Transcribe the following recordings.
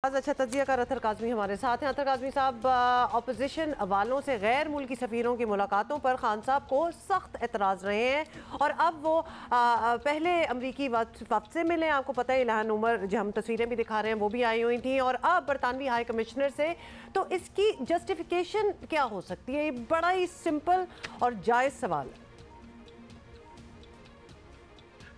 अच्छा तजिया का अतर काज़मी हमारे साथ हैं। अतर काज़मी साहब, अपोजिशन वालों से गैर मुल्की सफ़ीरों की मुलाकातों पर खान साहब को सख्त एतराज़ रहे हैं और अब वो पहले अमरीकी वफ़द से मिले। आपको पता है इल्हान उमर, जो हम तस्वीरें भी दिखा रहे हैं, वो भी आई हुई थी और अब बरतानवी हाई कमिश्नर से। तो इसकी जस्टिफिकेशन क्या हो सकती है? ये बड़ा ही सिंपल और जायज़ सवाल है।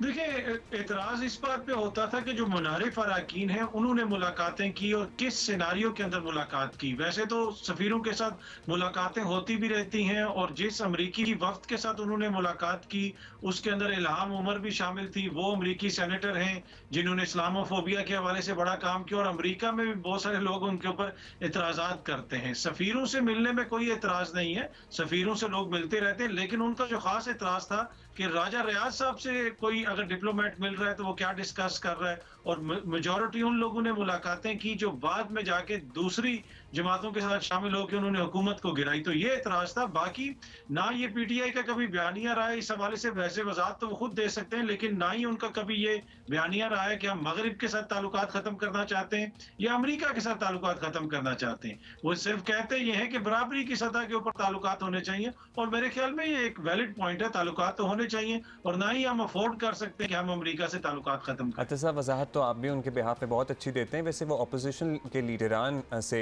देखिए, एतराज इस बात पे होता था कि जो मुनारिफ अराकीन हैं उन्होंने मुलाकातें की और किस सिनारियो के अंदर मुलाकात की। वैसे तो सफ़ीरों के साथ मुलाकातें होती भी रहती हैं और जिस अमरीकी वफ़द के साथ उन्होंने मुलाकात की उसके अंदर इल्हाम उमर भी शामिल थी। वो अमरीकी सेनेटर हैं जिन्होंने इस्लामोफोबिया के हवाले से बड़ा काम किया और अमरीका में भी बहुत सारे लोग उनके ऊपर एतराज़ात करते हैं। सफ़ीरों से मिलने में कोई एतराज़ नहीं है, सफ़ीरों से लोग मिलते रहते हैं, लेकिन उनका जो ख़ास एतराज़ था कि राजा रियाज साहब से कोई अगर डिप्लोमेट मिल रहा है तो वो क्या डिस्कस कर रहा है। और मेजॉरिटी उन लोगों ने मुलाकातें की जो बाद में जाके दूसरी जमातों के साथ शामिल होकर उन्होंने हुकूमत को गिराई। तो ये एतराज था। बाकी ना ये पीटीआई का कभी बयानिया रहा है इस हवाले से, वैसे वजाहत तो वो खुद दे सकते हैं, लेकिन ना ही उनका कभी ये बयानिया रहा है कि हम मगरिब के साथ ताल्लुकात खत्म करना चाहते हैं या अमरीका के साथ ताल्लुकात खत्म करना चाहते हैं। वो सिर्फ कहते ये हैं कि बराबरी की सतह के ऊपर ताल्लुकात होने चाहिए और मेरे ख्याल में ये एक वैलिड पॉइंट है, ताल्लुकात तो होने चाहिए और ना ही हम अफोर्ड कर सकते हैं कि हम अमरीका से ताल्लुकात खत्म करें। अच्छा साहब, वजाहत तो आप भी उनके बिहाफ पे बहुत अच्छी देते हैं। वैसे वो अपोजिशन के लीडरान से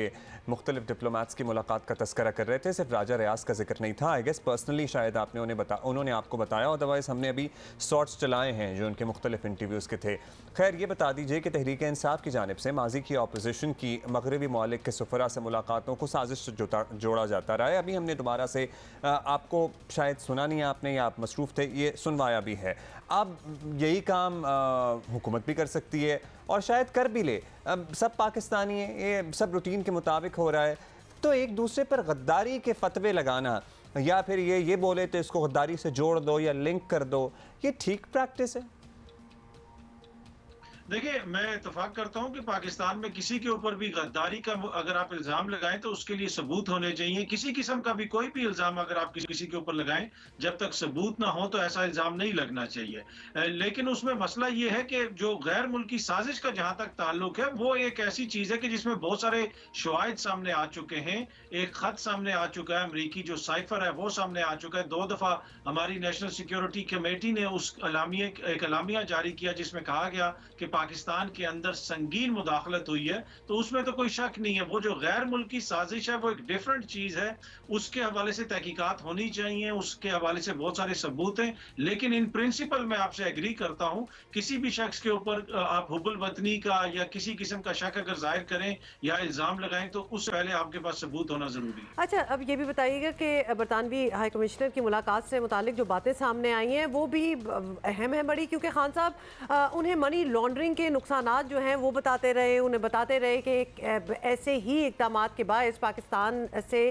मुख्तलिफ डिप्लोमेट्स की मुलाकात का तस्करा कर रहे थे, सिर्फ राजा रियाज का जिक्र नहीं था। आई गेस पर्सनली शायद आपने उन्होंने आपको बताया, अदरवाइज़ हमने अभी शॉर्ट्स चलाए हैं जो उनके मुख्तलिफ इंटरव्यूज़ के थे। खैर, ये बता दीजिए कि तहरीक इंसाफ की जानिब से माजी की अपोजिशन की मगरबी ममालिक के सफ़रा से मुलाकातों को साजिश से जोड़ा जाता रहा है। अभी हमने दोबारा से आपको शायद सुना नहीं, आपने या आप मसरूफ़ थे, ये सुनवाया भी है। अब यही काम हुकूमत भी कर सकती है और शायद कर भी ले। अब सब पाकिस्तानी है, ये सब रूटीन के मुताबिक हो रहा है, तो एक दूसरे पर गद्दारी के फतवे लगाना या फिर ये बोले तो इसको गद्दारी से जोड़ दो या लिंक कर दो, ये ठीक प्रैक्टिस है? देखिए, मैं इत्तेफाक करता हूं कि पाकिस्तान में किसी के ऊपर भी गद्दारी का अगर आप इल्ज़ाम लगाएं तो उसके लिए सबूत होने चाहिए। किसी किस्म का भी कोई भी इल्ज़ाम अगर आप किसी के ऊपर लगाएं, जब तक सबूत ना हो तो ऐसा इल्ज़ाम नहीं लगना चाहिए। लेकिन उसमें मसला ये है कि जो गैर मुल्की साजिश का जहां तक ताल्लुक है, वो एक ऐसी चीज़ है कि जिसमें बहुत सारे शवाहिद सामने आ चुके हैं। एक खत सामने आ चुका है, अमरीकी जो साइफर है वो सामने आ चुका है। 2 दफ़ा हमारी नेशनल सिक्योरिटी कमेटी ने एक अलामिया जारी किया जिसमें कहा गया कि पाकिस्तान के अंदर संगीन मुदाखलत हुई है। तो उसमें तो कोई शक नहीं है। वो जो गैर मुल्की साजिश है वो एक डिफरेंट चीज है, उसके हवाले से तहकीकात होनी चाहिए, उसके हवाले से बहुत सारे सबूत हैं। लेकिन इन प्रिंसिपल मैं आपसे एग्री करता हूं, किसी भी शख्स के ऊपर आप हुब्बुल वतनी का या किसी किस्म का शक अगर जाहिर करें या इल्जाम लगाएं तो उससे पहले आपके पास सबूत होना जरूरी है। अच्छा, अब ये भी बताइएगा कि बरतानवी हाई कमिश्नर की मुलाकात से मुतालिक जो बातें सामने आई हैं वो भी अहम है बड़ी, क्योंकि खान साहब उन्हें मनी लॉन्ड्रिंग के नुकसानात जो हैं वो बताते रहे, उन्हें बताते रहे कि ऐसे ही इक़दामात के बायस पाकिस्तान से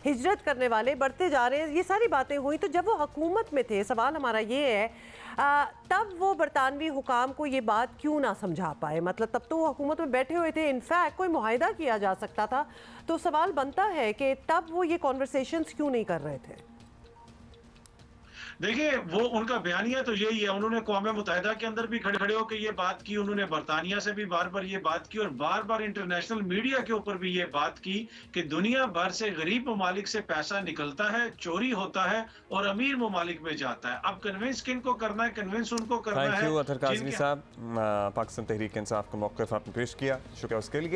हिजरत करने वाले बढ़ते जा रहे हैं। ये सारी बातें हुई, तो जब वो हुकूमत में थे, सवाल हमारा ये है तब वो बरतानवी हुकाम को ये बात क्यों ना समझा पाए? मतलब तब तो वो हुकूमत में बैठे हुए थे, इनफैक्ट कोई मुआहिदा किया जा सकता था। तो सवाल बनता है कि तब वो ये कॉन्वर्सेशंस क्यों नहीं कर रहे थे? देखिए, वो उनका बयानिया तो यही है। उन्होंने क़ौम मुत्तहिदा के अंदर भी खड़े होकर ये बात की, उन्होंने बरतानिया से भी बार बार ये बात की और बार बार इंटरनेशनल मीडिया के ऊपर भी ये बात की कि दुनिया भर से गरीब ममालिक से पैसा निकलता है, चोरी होता है और अमीर ममालिक में जाता है। अब कन्विंस किन को करना है? कन्विंस उनको करना है। थैंक यू अतर काज़मी साहब, पाकिस्तान तहरीक इंसाफ का मौक़िफ़ आपने पेश किया, शुक्रिया उसके लिए।